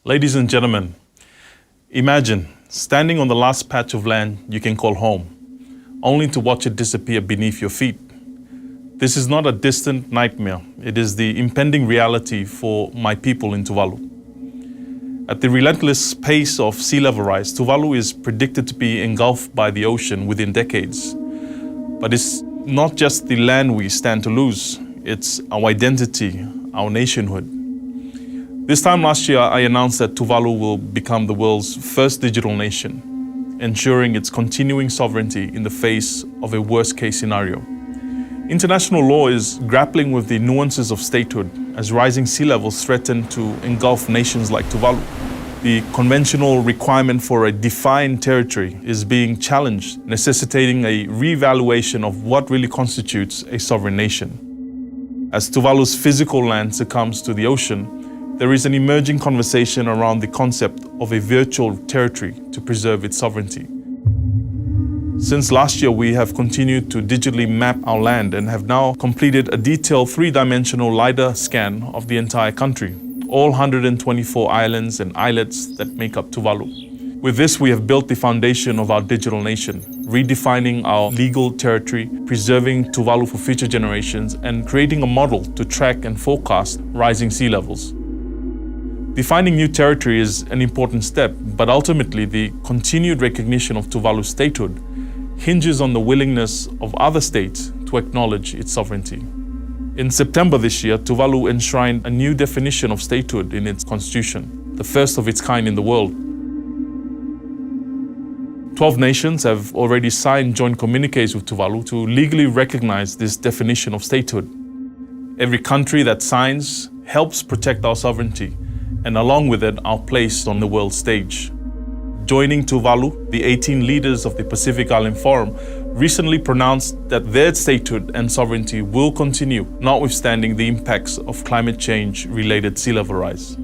Ladies and gentlemen, imagine standing on the last patch of land you can call home, only to watch it disappear beneath your feet. This is not a distant nightmare, it is the impending reality for my people in Tuvalu. At the relentless pace of sea level rise, Tuvalu is predicted to be engulfed by the ocean within decades. But it's not just the land we stand to lose, it's our identity, our nationhood. This time last year, I announced that Tuvalu will become the world's first digital nation, ensuring its continuing sovereignty in the face of a worst-case scenario. International law is grappling with the nuances of statehood as rising sea levels threaten to engulf nations like Tuvalu. The conventional requirement for a defined territory is being challenged, necessitating a reevaluation of what really constitutes a sovereign nation. As Tuvalu's physical land succumbs to the ocean, there is an emerging conversation around the concept of a virtual territory to preserve its sovereignty. Since last year, we have continued to digitally map our land and have now completed a detailed three-dimensional LiDAR scan of the entire country, all 124 islands and islets that make up Tuvalu. With this, we have built the foundation of our digital nation, redefining our legal territory, preserving Tuvalu for future generations, and creating a model to track and forecast rising sea levels. Defining new territory is an important step, but ultimately the continued recognition of Tuvalu's statehood hinges on the willingness of other states to acknowledge its sovereignty. In September this year, Tuvalu enshrined a new definition of statehood in its constitution, the first of its kind in the world. 12 nations have already signed joint communiques with Tuvalu to legally recognize this definition of statehood. Every country that signs helps protect our sovereignty, and along with it, our place on the world stage. Joining Tuvalu, the 18 leaders of the Pacific Island Forum recently pronounced that their statehood and sovereignty will continue, notwithstanding the impacts of climate change-related sea level rise.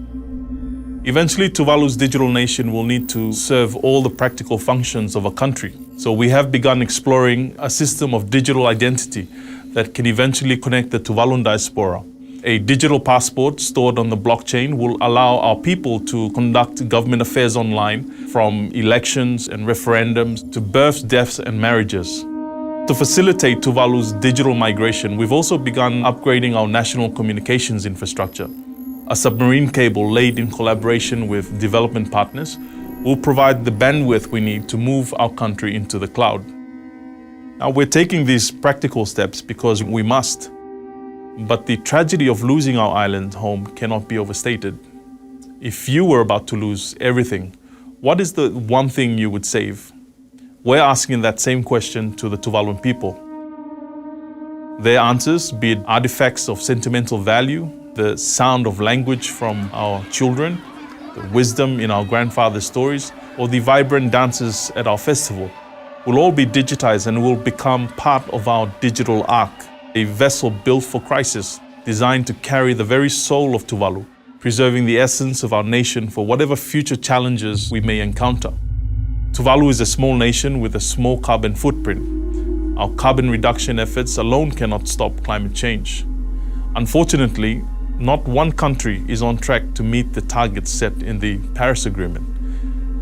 Eventually, Tuvalu's digital nation will need to serve all the practical functions of a country. So we have begun exploring a system of digital identity that can eventually connect the Tuvaluan diaspora. A digital passport stored on the blockchain will allow our people to conduct government affairs online, from elections and referendums to births, deaths, and marriages. To facilitate Tuvalu's digital migration, we've also begun upgrading our national communications infrastructure. A submarine cable laid in collaboration with development partners will provide the bandwidth we need to move our country into the cloud. Now, we're taking these practical steps because we must. But the tragedy of losing our island home cannot be overstated. If you were about to lose everything, what is the one thing you would save? We're asking that same question to the Tuvaluan people. Their answers, be it artifacts of sentimental value, the sound of language from our children, the wisdom in our grandfather's stories, or the vibrant dances at our festival, will all be digitized and will become part of our digital ark. A vessel built for crisis, designed to carry the very soul of Tuvalu, preserving the essence of our nation for whatever future challenges we may encounter. Tuvalu is a small nation with a small carbon footprint. Our carbon reduction efforts alone cannot stop climate change. Unfortunately, not one country is on track to meet the targets set in the Paris Agreement.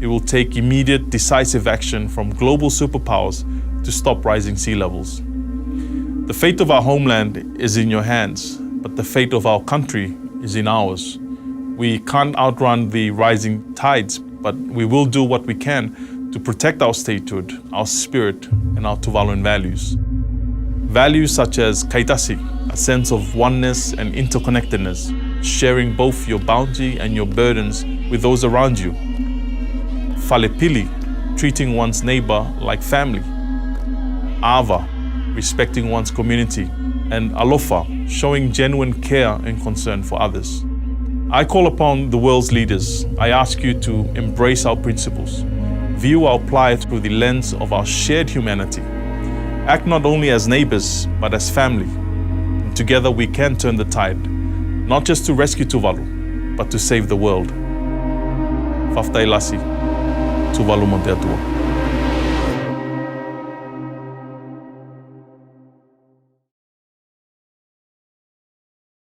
It will take immediate, decisive action from global superpowers to stop rising sea levels. The fate of our homeland is in your hands, but the fate of our country is in ours. We can't outrun the rising tides, but we will do what we can to protect our statehood, our spirit, and our Tuvaluan values. Values such as kaitasi, a sense of oneness and interconnectedness, sharing both your bounty and your burdens with those around you. Falepili, treating one's neighbor like family. Ava, respecting one's community, and alofa, showing genuine care and concern for others. I call upon the world's leaders. I ask you to embrace our principles, view our plight through the lens of our shared humanity. Act not only as neighbors, but as family. And together we can turn the tide, not just to rescue Tuvalu, but to save the world. Faftailasi, Tuvalu Monteatua.